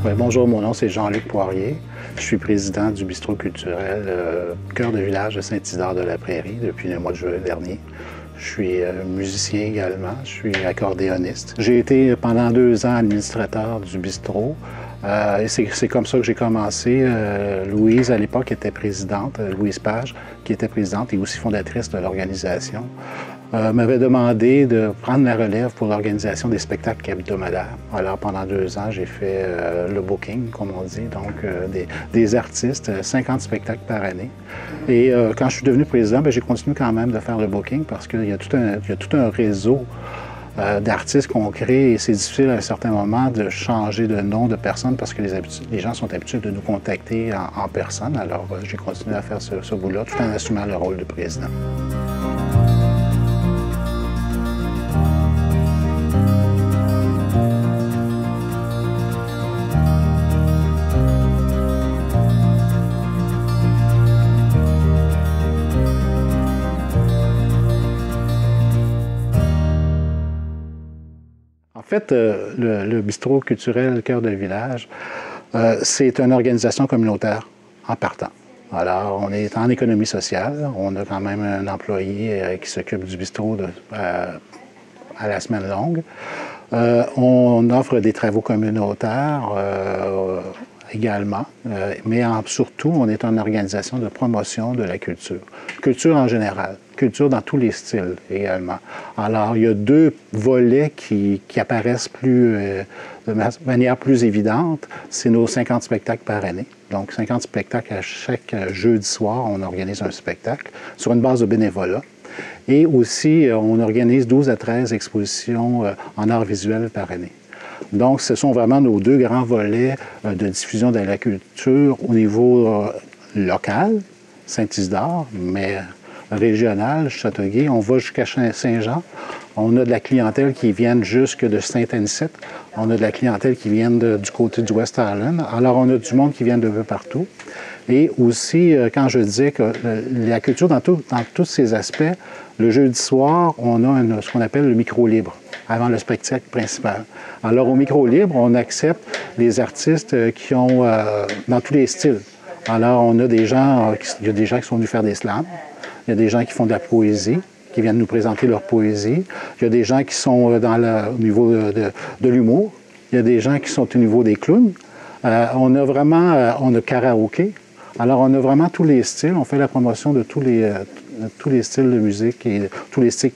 Ouais, bonjour, mon nom c'est Jean-Luc Poirier. Je suis président du bistrot culturel Cœur de village de Saint-Isidore-de-la-Prairie depuis le mois de juillet dernier. Je suis musicien également, je suis accordéoniste. J'ai été pendant 2 ans administrateur du bistrot. Et c'est comme ça que j'ai commencé. Louise, à l'époque, était présidente, Louise Page, qui était présidente et aussi fondatrice de l'organisation, m'avait demandé de prendre la relève pour l'organisation des spectacles hebdomadaires. Alors, pendant 2 ans, j'ai fait le booking, comme on dit, donc des artistes, 50 spectacles par année. Et quand je suis devenu président, j'ai continué quand même de faire le booking parce qu'il y a tout un réseau d'artistes qu'on crée et c'est difficile à un certain moment de changer de nom de personne parce que les gens sont habitués de nous contacter en personne. Alors, j'ai continué à faire ce bout-là tout en assumant le rôle de président. En fait, le bistrot culturel Cœur de village, c'est une organisation communautaire en partant. Alors, on est en économie sociale. On a quand même un employé qui s'occupe du bistrot à la semaine longue. On offre des travaux communautaires également, mais surtout, on est une organisation de promotion de la culture. Culture en général, culture dans tous les styles également. Alors, il y a 2 volets qui apparaissent de manière plus évidente. C'est nos 50 spectacles par année. Donc, 50 spectacles à chaque jeudi soir, on organise un spectacle sur une base de bénévolat. Et aussi, on organise 12 à 13 expositions en art visuel par année. Donc, ce sont vraiment nos 2 grands volets de diffusion de la culture au niveau local, Saint-Isidore, mais régional, Châteauguay. On va jusqu'à Saint-Jean. On a de la clientèle qui vient jusque de Saint-Anicette. On a de la clientèle qui vient du côté du West Island. Alors, on a du monde qui vient de peu partout. Et aussi, quand je disais que la culture, dans tous ses aspects, le jeudi soir, on a ce qu'on appelle le micro libre, avant le spectacle principal. Alors, au micro libre, on accepte les artistes qui ont dans tous les styles. Alors, on a il y a des gens qui sont venus faire des slams, il y a des gens qui font de la poésie, qui viennent nous présenter leur poésie, il y a des gens qui sont au niveau de l'humour, il y a des gens qui sont au niveau des clowns. On a karaoké. Alors, on a vraiment tous les styles. On fait la promotion de tous les styles de musique et tous les styles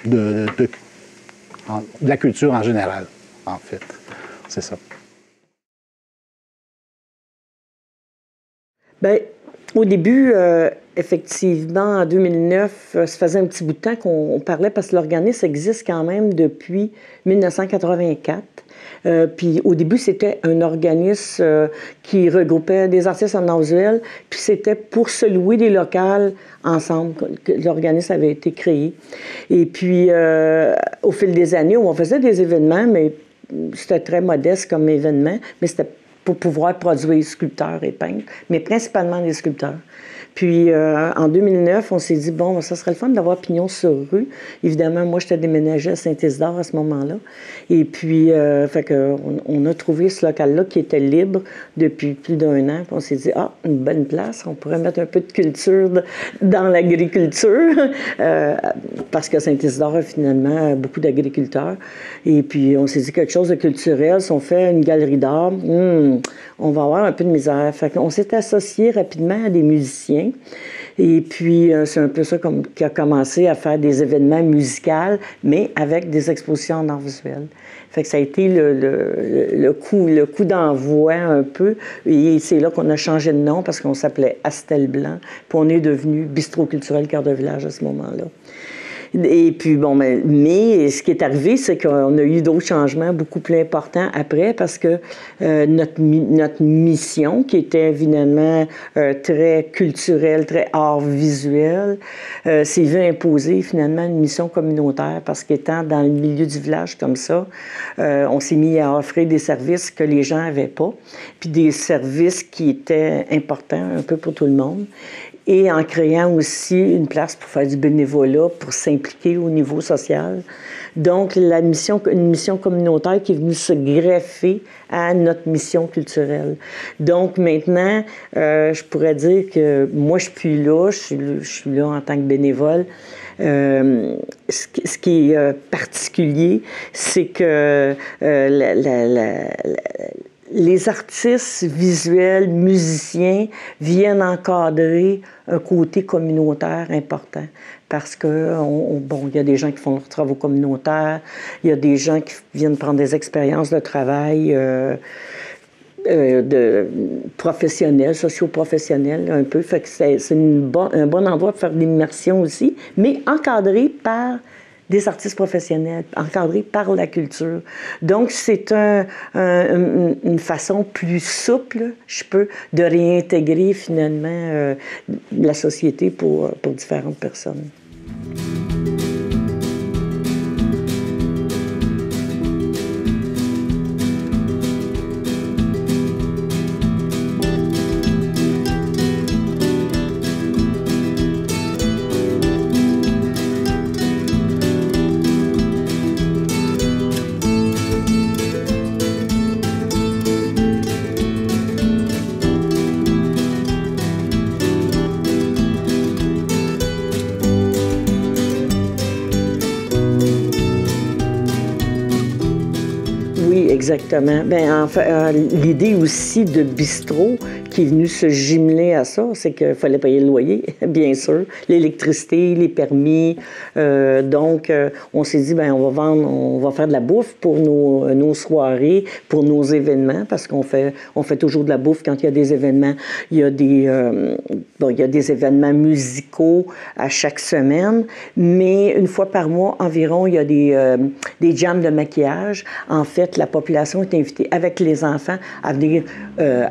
de la culture en général, en fait. C'est ça. Bien, au début, effectivement, en 2009, ça faisait un petit bout de temps qu'on parlait parce que l'organisme existe quand même depuis 1984. Puis au début, c'était un organisme qui regroupait des artistes en art visuel, puis c'était pour se louer des locales ensemble que l'organisme avait été créé. Et puis, au fil des années, on faisait des événements, mais c'était très modeste comme événement, mais c'était pour pouvoir produire sculpteurs et peintres, mais principalement des sculpteurs. Puis, en 2009, on s'est dit, bon, ça serait le fun d'avoir pignon sur rue. Évidemment, moi, j'étais déménagée à Saint-Isidore à ce moment-là. Et puis, on a trouvé ce local-là qui était libre depuis plus d'1 an. Puis on s'est dit, une bonne place, on pourrait mettre un peu de culture dans l'agriculture, parce que Saint-Isidore a finalement beaucoup d'agriculteurs. Et puis, on s'est dit quelque chose de culturel. Si on fait une galerie d'art, on va avoir un peu de misère. Fait qu'on s'est associé rapidement à des musiciens. Et puis, c'est un peu ça qui a commencé à faire des événements musicaux, mais avec des expositions en art visuel. Fait que ça a été le coup d'envoi un peu. Et c'est là qu'on a changé de nom parce qu'on s'appelait Astel Blanc. Puis on est devenu Bistrot culturel Cœur de village à ce moment-là. Et puis, bon, mais ce qui est arrivé, c'est qu'on a eu d'autres changements beaucoup plus importants après parce que notre mission, qui était évidemment très culturelle, très art visuel, s'est vu imposer finalement une mission communautaire parce qu'étant dans le milieu du village comme ça, on s'est mis à offrir des services que les gens n'avaient pas, puis des services qui étaient importants un peu pour tout le monde. et en créant aussi une place pour faire du bénévolat, pour s'impliquer au niveau social. Donc, une mission communautaire qui est venue se greffer à notre mission culturelle. Donc, maintenant, je pourrais dire que moi, je suis là en tant que bénévole. Ce qui est particulier, c'est que les artistes visuels, musiciens viennent encadrer un côté communautaire important. Parce que, il y a des gens qui font leurs travaux communautaires, il y a des gens qui viennent prendre des expériences de travail professionnels, socio-professionnels, un peu. Fait que c'est un bon endroit pour faire de l'immersion aussi, mais encadré par des artistes professionnels, encadrés par la culture. Donc, c'est une façon plus souple, de réintégrer finalement la société pour différentes personnes. Exactement. Bien, en fait, l'idée aussi de bistrot qui est venue se jumeler à ça, c'est qu'il fallait payer le loyer, bien sûr, l'électricité, les permis. Donc, on s'est dit, bien, on va faire de la bouffe pour nos soirées, pour nos événements, parce qu'on fait toujours de la bouffe quand il y a des événements. Il y a des événements musicaux à chaque semaine, mais une fois par mois environ, il y a des jams de maquillage. En fait, la population est invitée avec les enfants à venir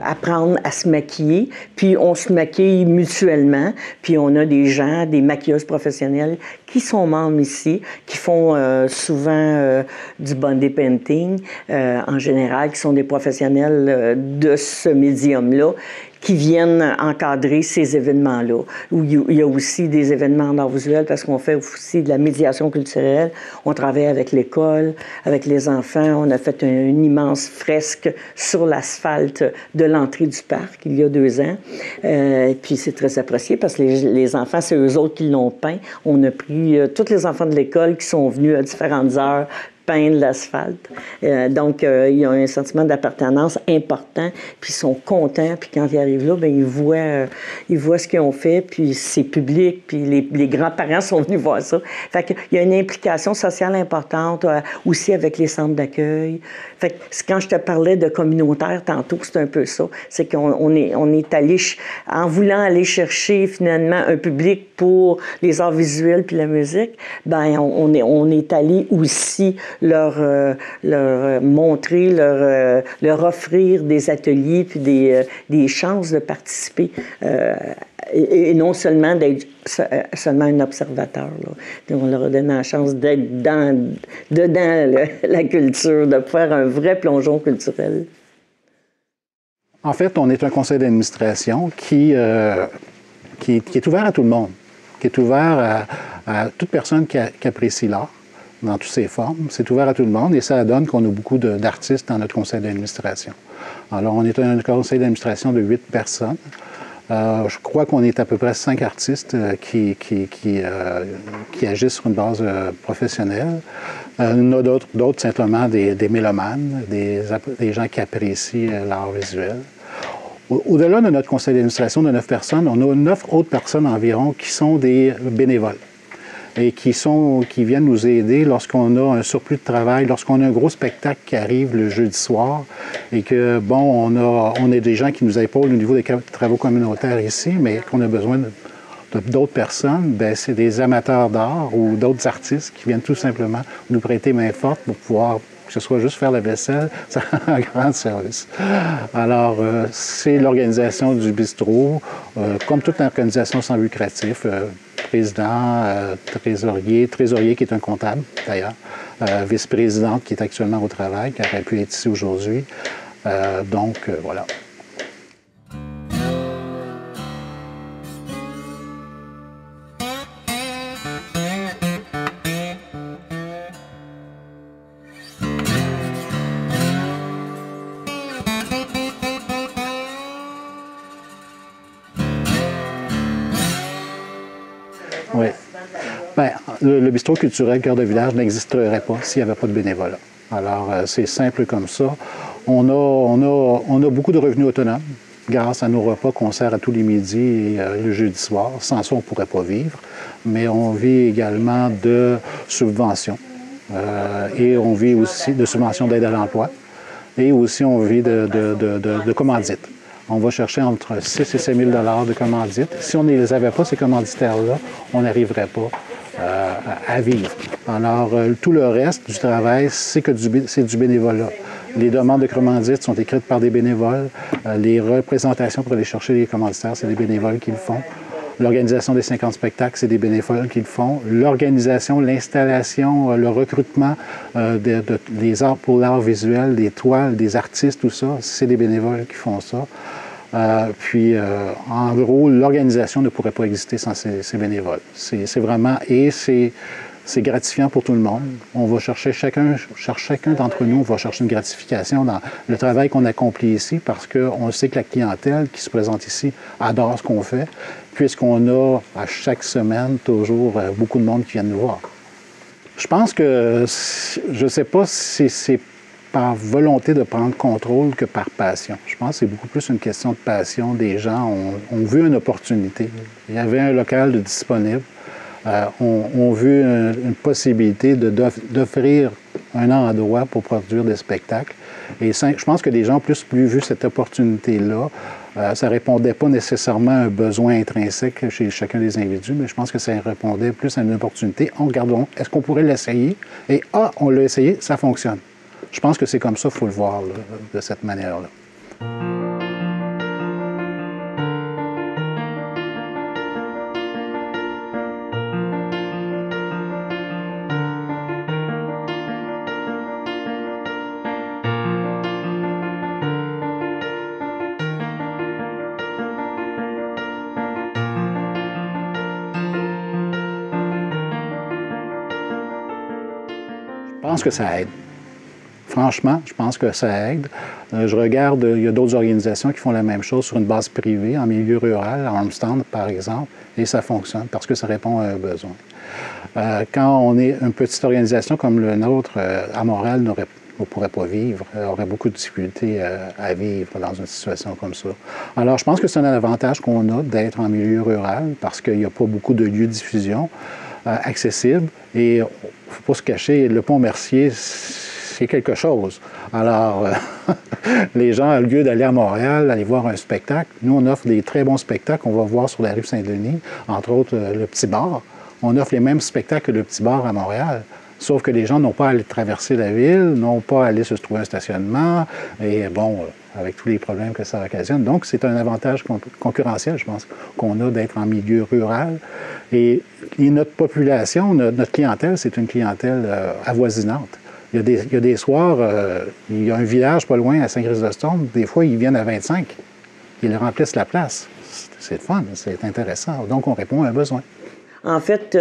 apprendre à se maquiller, puis on se maquille mutuellement, puis on a des gens, des maquilleuses professionnelles qui sont membres ici, qui font souvent du body painting en général, qui sont des professionnels de ce médium-là, qui viennent encadrer ces événements-là. Il y a aussi des événements d'art visuel parce qu'on fait aussi de la médiation culturelle. On travaille avec l'école, avec les enfants. On a fait une immense fresque sur l'asphalte de l'entrée du parc il y a 2 ans. Puis c'est très apprécié parce que les enfants, c'est eux autres qui l'ont peint. On a pris tous les enfants de l'école qui sont venus à différentes heures peindre l'asphalte. Donc, ils ont un sentiment d'appartenance important, puis ils sont contents, puis quand ils arrivent là, bien, ils voient ce qu'ils ont fait, puis c'est public, puis les grands-parents sont venus voir ça. Fait qu'il y a une implication sociale importante aussi avec les centres d'accueil. Fait que quand je te parlais de communautaire tantôt, c'est un peu ça. C'est qu'on est allé, en voulant aller chercher finalement un public pour les arts visuels puis la musique, ben on est allé aussi leur montrer, leur offrir des ateliers puis des chances de participer et non seulement d'être seulement un observateur. Là. On leur a donné la chance d'être dedans la culture, de faire un vrai plongeon culturel. En fait, on est un conseil d'administration qui est ouvert à tout le monde, qui est ouvert à toute personne qui apprécie l'art dans toutes ses formes. C'est ouvert à tout le monde et ça donne qu'on a beaucoup d'artistes dans notre conseil d'administration. Alors, on est un conseil d'administration de 8 personnes. Je crois qu'on est à peu près 5 artistes qui agissent sur une base professionnelle. Il y en a d'autres simplement des mélomanes, des gens qui apprécient l'art visuel. Au-delà de notre conseil d'administration de 9 personnes, on a 9 autres personnes environ qui sont des bénévoles et qui viennent nous aider lorsqu'on a un surplus de travail, lorsqu'on a un gros spectacle qui arrive le jeudi soir et que, bon, on a des gens qui nous épaulent au niveau des travaux communautaires ici, mais qu'on a besoin d'autres personnes, bien, c'est des amateurs d'art ou d'autres artistes qui viennent tout simplement nous prêter main forte pour pouvoir, que ce soit juste faire la vaisselle, ça rend un grand service. Alors, c'est l'organisation du bistrot, comme toute organisation sans but lucratif, président, trésorier qui est un comptable d'ailleurs, vice-présidente qui est actuellement au travail, qui aurait pu être ici aujourd'hui. Donc, voilà. le bistrot culturel Cœur de village n'existerait pas s'il n'y avait pas de bénévolat. Alors, c'est simple comme ça. On a beaucoup de revenus autonomes grâce à nos repas qu'on sert à tous les midis et le jeudi soir. Sans ça, on ne pourrait pas vivre. Mais on vit également de subventions. Et on vit aussi de subventions d'aide à l'emploi. Et aussi, on vit de commandites. On va chercher entre 6 et 7 000 $ de commandites. Si on ne les avait pas, ces commanditaires-là, on n'arriverait pas à vivre. Alors, tout le reste du travail, c'est du bénévolat. Les demandes de commandites sont écrites par des bénévoles. Les représentations pour aller chercher les commanditaires, c'est des bénévoles qui le font. L'organisation des 50 spectacles, c'est des bénévoles qui le font. L'organisation, l'installation, le recrutement des arts pour l'art visuel, des toiles, des artistes, tout ça, c'est des bénévoles qui font ça. En gros, l'organisation ne pourrait pas exister sans ces bénévoles. C'est vraiment... Et c'est gratifiant pour tout le monde. On va chercher chacun d'entre nous, on va chercher une gratification dans le travail qu'on accomplit ici parce qu'on sait que la clientèle qui se présente ici adore ce qu'on fait, puisqu'on a à chaque semaine toujours beaucoup de monde qui vient nous voir. Je pense que, je ne sais pas si c'est par volonté de prendre contrôle que par passion. Je pense que c'est beaucoup plus une question de passion. Des gens ont vu une opportunité. Il y avait un local de disponible. On vu une possibilité d'offrir un endroit pour produire des spectacles. Et je pense que les gens ont plus vu cette opportunité-là. Ça ne répondait pas nécessairement à un besoin intrinsèque chez chacun des individus, mais je pense que ça répondait plus à une opportunité. Regardons, est-ce qu'on pourrait l'essayer? Et on l'a essayé, ça fonctionne. Je pense que c'est comme ça qu'il faut le voir, là, de cette manière-là. Je pense que ça aide. Franchement, je pense que ça aide. Je regarde, il y a d'autres organisations qui font la même chose sur une base privée, en milieu rural, à Armstrong, par exemple, et ça fonctionne parce que ça répond à un besoin. Quand on est une petite organisation comme le nôtre, à Montréal, on ne pourrait pas vivre, aurait beaucoup de difficultés à vivre dans une situation comme ça. Alors, je pense que c'est un avantage qu'on a d'être en milieu rural parce qu'il n'y a pas beaucoup de lieux de diffusion accessibles. Et il ne faut pas se cacher, le pont Mercier, c'est quelque chose. Alors, les gens, au lieu d'aller à Montréal, aller voir un spectacle, nous, on offre des très bons spectacles qu'on va voir sur la rue Saint-Denis, entre autres le Petit Bar. On offre les mêmes spectacles que le Petit Bar à Montréal. Sauf que les gens n'ont pas à aller traverser la ville, n'ont pas à aller se trouver un stationnement, et bon, avec tous les problèmes que ça occasionne. Donc, c'est un avantage concurrentiel, je pense, qu'on a d'être en milieu rural. Et notre population, notre clientèle, c'est une clientèle avoisinante. Il y a des soirs, il y a un village pas loin, à Saint-Chrysostome, des fois, ils viennent à 25. Ils remplissent la place. C'est le fun, c'est intéressant. Donc, on répond à un besoin. En fait,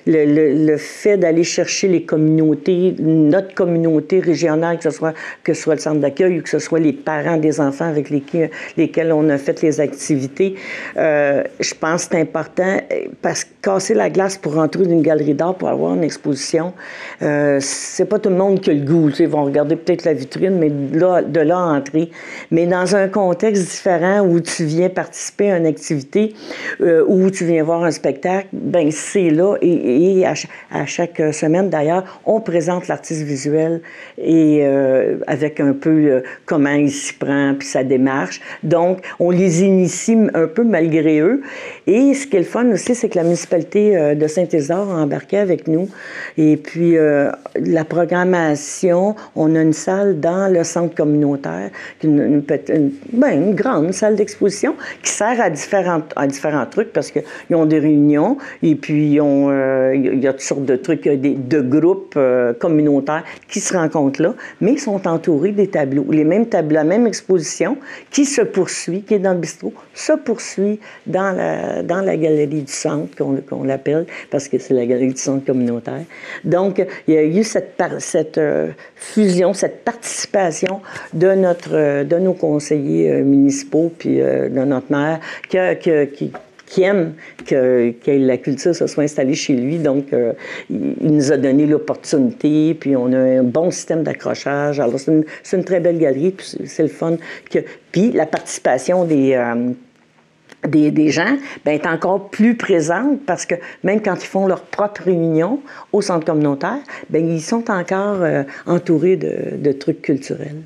le fait d'aller chercher les communautés, notre communauté régionale, que ce soit le centre d'accueil ou que ce soit les parents des enfants avec lesquels on a fait les activités, je pense que c'est important parce que casser la glace pour rentrer dans une galerie d'art pour avoir une exposition, c'est pas tout le monde qui a le goût. Ils vont regarder peut-être la vitrine, mais de là à entrer. Mais dans un contexte différent où tu viens participer à une activité, où tu viens voir un spectacle, ben c'est là et à chaque semaine d'ailleurs, on présente l'artiste visuel et avec un peu comment il s'y prend puis sa démarche. Donc, on les initie un peu malgré eux. Et ce qui est le fun aussi, c'est que la municipalité de Saint-Isidore a embarqué avec nous. Et puis, la programmation, on a une salle dans le centre communautaire, une grande salle d'exposition qui sert à différents trucs parce qu'ils ont des réunions et puis il y a toutes sortes de trucs, de groupes communautaires qui se rencontrent là, mais ils sont entourés des tableaux. Les mêmes tableaux, la même exposition qui se poursuit, qui est dans le bistrot, se poursuit dans la galerie du centre, qu'on l'appelle, parce que c'est la galerie du centre communautaire. Donc, il y a eu cette fusion, cette participation de nos conseillers municipaux puis de notre maire qui qui aime que la culture se soit installée chez lui. Donc, il nous a donné l'opportunité, puis on a un bon système d'accrochage. Alors, c'est une très belle galerie, puis c'est le fun. Puis la participation des gens est encore plus présente parce que même quand ils font leur propre réunion au centre communautaire, ils sont encore entourés de trucs culturels.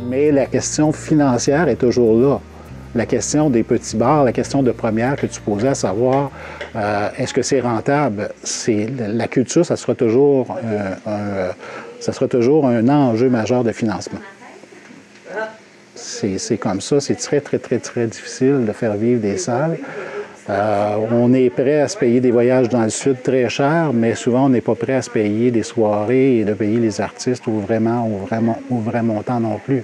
Mais la question financière est toujours là. La question des petits bars, la question de première que tu posais, à savoir est-ce que c'est rentable? La culture, ça sera toujours un enjeu majeur de financement. C'est comme ça, c'est très, très, très, très difficile de faire vivre des salles. On est prêt à se payer des voyages dans le sud très cher, mais souvent on n'est pas prêt à se payer des soirées et de payer les artistes au vrai montant non plus.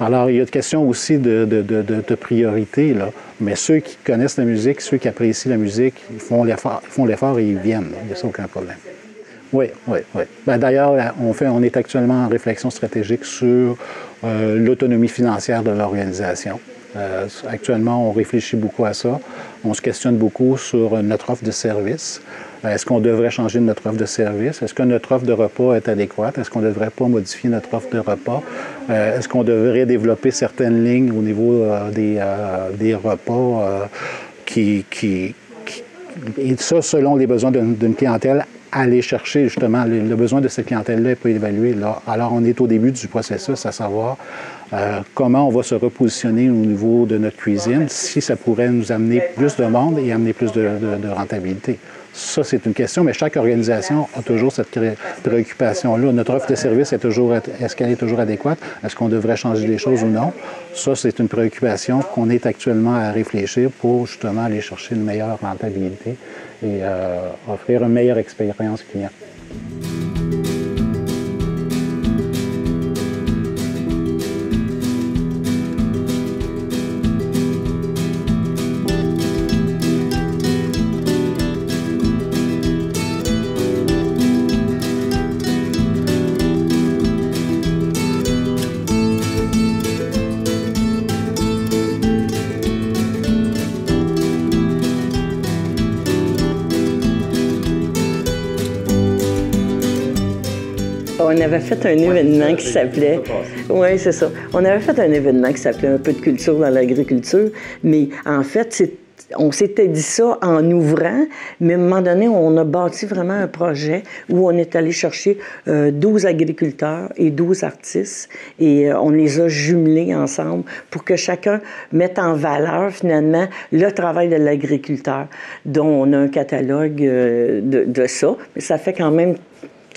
Alors, il y a une question aussi de priorité, là. Mais ceux qui connaissent la musique, ceux qui apprécient la musique, ils font l'effort et ils viennent. Il n'y a ça aucun problème. Oui. D'ailleurs, on est actuellement en réflexion stratégique sur l'autonomie financière de l'organisation. Actuellement, on réfléchit beaucoup à ça. On se questionne beaucoup sur notre offre de service. Est-ce qu'on devrait changer notre offre de service? Est-ce que notre offre de repas est adéquate? Est-ce qu'on ne devrait pas modifier notre offre de repas? Est-ce qu'on devrait développer certaines lignes au niveau des repas et ça, selon les besoins d'une clientèle, aller chercher justement le besoin de cette clientèle-là n'est pas évalué. Là. Alors, on est au début du processus, à savoir comment on va se repositionner au niveau de notre cuisine, si ça pourrait nous amener plus de monde et amener plus de rentabilité. Ça, c'est une question, mais chaque organisation a toujours cette préoccupation-là. Notre offre de service est-ce qu'elle est toujours adéquate? Est-ce qu'on devrait changer les choses ou non? Ça, c'est une préoccupation qu'on est actuellement à réfléchir pour justement aller chercher une meilleure rentabilité et offrir une meilleure expérience client. On avait fait un événement qui s'appelait... Oui, c'est ça. On avait fait un événement qui s'appelait Un peu de culture dans l'agriculture, mais en fait, on s'était dit ça en ouvrant, mais à un moment donné, on a bâti vraiment un projet où on est allé chercher 12 agriculteurs et 12 artistes et on les a jumelés ensemble pour que chacun mette en valeur, finalement, le travail de l'agriculteur, dont on a un catalogue de ça, mais ça fait quand même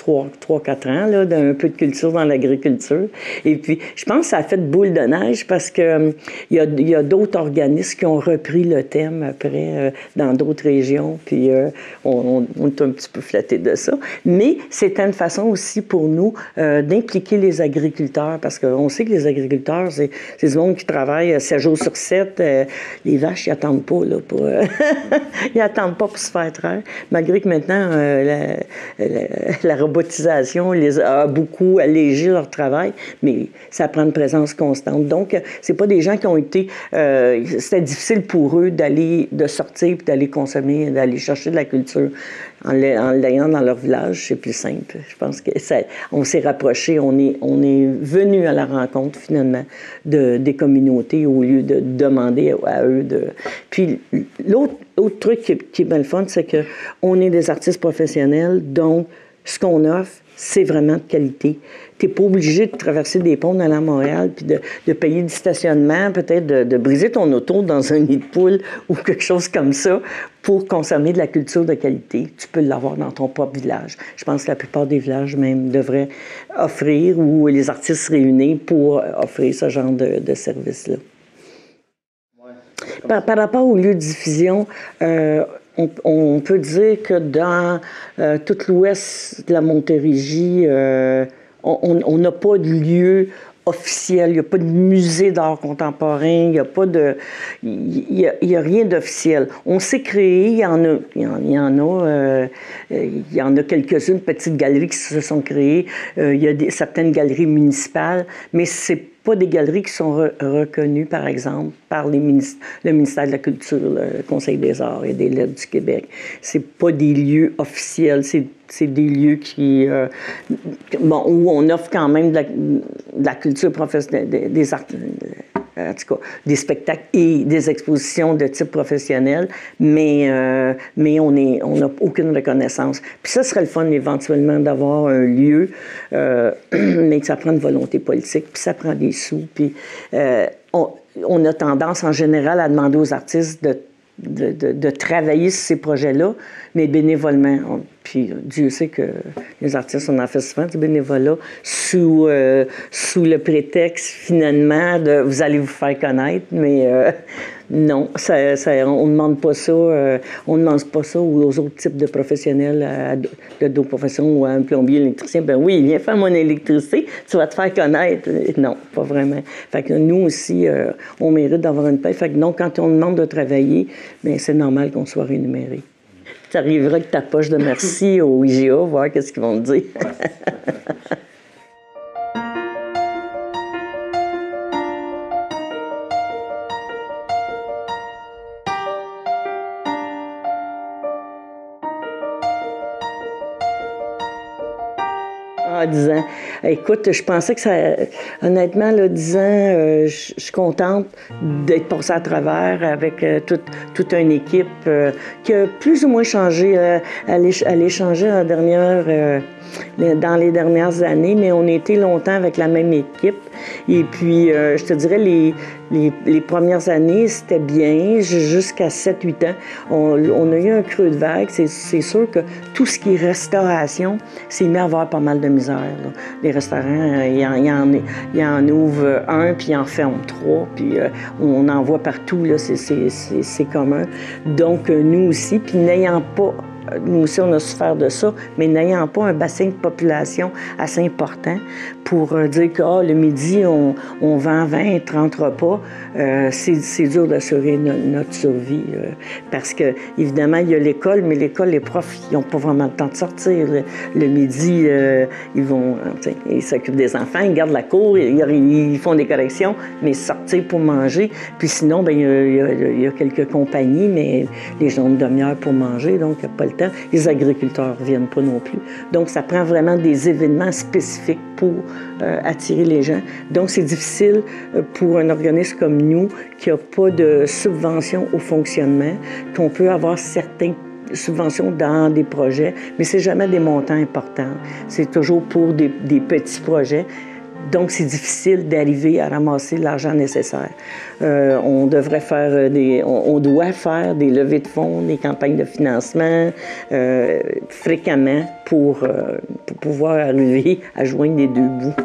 3-4 ans, là, d'un peu de culture dans l'agriculture. Et puis, je pense que ça a fait boule de neige parce que il y a d'autres organismes qui ont repris le thème après dans d'autres régions. Puis, on est un petit peu flattés de ça. Mais c'était une façon aussi pour nous d'impliquer les agriculteurs parce qu'on sait que les agriculteurs, c'est du monde qui travaille 7 jours sur 7. Les vaches, ils n'attendent pas, là, pour... ils n'attendent pas pour se faire traire. Malgré que maintenant, la robotisation les a beaucoup allégé leur travail, mais ça prend une présence constante. Donc, c'est pas des gens qui ont été... c'était difficile pour eux de sortir puis d'aller consommer, d'aller chercher de la culture. En l'ayant dans leur village, c'est plus simple. Je pense que on s'est rapprochés, on est venu à la rencontre, finalement, des communautés au lieu de demander à eux de... Puis, l'autre truc qui est bien le fun, c'est qu'on est des artistes professionnels, donc ce qu'on offre, c'est vraiment de qualité. Tu n'es pas obligé de traverser des ponts d'aller à Montréal puis de payer du stationnement, peut-être de briser ton auto dans un nid de poule ou quelque chose comme ça pour consommer de la culture de qualité, tu peux l'avoir dans ton propre village. Je pense que la plupart des villages même devraient offrir ou les artistes se réunir pour offrir ce genre de service-là. Par rapport au lieu de diffusion, on peut dire que dans tout l'ouest de la Montérégie, on n'a pas de lieu officiel, il n'y a pas de musée d'art contemporain, il n'y a pas de... Il y a rien d'officiel. On s'est créé, il y en a quelques-unes, petites galeries qui se sont créées, il y a certaines galeries municipales, mais c'est pas des galeries qui sont reconnues, par exemple, par le ministère de la Culture, le Conseil des arts et des lettres du Québec. C'est pas des lieux officiels, c'est des lieux qui, où on offre quand même de la culture professionnelle, des arts, en tout cas, des spectacles et des expositions de type professionnel, mais on n'a aucune reconnaissance. Puis ça serait le fun éventuellement d'avoir un lieu, mais que ça prend une volonté politique, puis ça prend des sous, puis on a tendance en général à demander aux artistes de travailler sur ces projets-là, mais bénévolement. Puis Dieu sait que les artistes, on en fait souvent du bénévolat sous le prétexte, finalement, de « vous allez vous faire connaître », mais non, on ne demande pas ça. On ne demande pas ça aux autres types de professionnels de d'autres professions ou à un plombier, électricien. Ben oui, viens faire mon électricité, tu vas te faire connaître. Non, pas vraiment. Fait que nous aussi, on mérite d'avoir une paie. Fait que non, quand on demande de travailler, bien, c'est normal qu'on soit rémunéré. Tu arriveras avec ta poche de merci au IGA, voir qu'est-ce qu'ils vont te dire. En 10 ans. Écoute, je pensais que ça... Honnêtement, là, 10 ans, je suis contente d'être passée à travers avec toute une équipe qui a plus ou moins changé. Elle est changée dans les dernières années, mais on a été longtemps avec la même équipe. Et puis, je te dirais, les premières années, c'était bien, jusqu'à 7-8 ans. On a eu un creux de vague. C'est sûr que tout ce qui est restauration s'est mis à avoir pas mal de misère. Là. Les restaurants, il en ouvre un, puis il en ferme 3, puis on en voit partout, là, c'est commun. Donc, nous aussi, puis n'ayant pas... Nous aussi, on a souffert de ça, mais n'ayant pas un bassin de population assez important pour dire que le midi, on vend 20-30 repas, c'est dur d'assurer notre survie. Parce que, évidemment, il y a l'école, mais l'école, les profs, ils n'ont pas vraiment le temps de sortir. Le midi, ils s'occupent des enfants, ils gardent la cour, ils font des corrections, mais sortir pour manger. Puis sinon, bien, il y a quelques compagnies, mais les gens ont une demi-heure pour manger, donc il n'y a pas le temps. Les agriculteurs ne viennent pas non plus. Donc, ça prend vraiment des événements spécifiques pour attirer les gens. Donc, c'est difficile pour un organisme comme nous qui n'a pas de subvention au fonctionnement, qu'on peut avoir certaines subventions dans des projets, mais c'est jamais des montants importants. C'est toujours pour des petits projets. Donc, c'est difficile d'arriver à ramasser l'argent nécessaire. On doit faire des levées de fonds, des campagnes de financement fréquemment pour pouvoir arriver à joindre les deux bouts.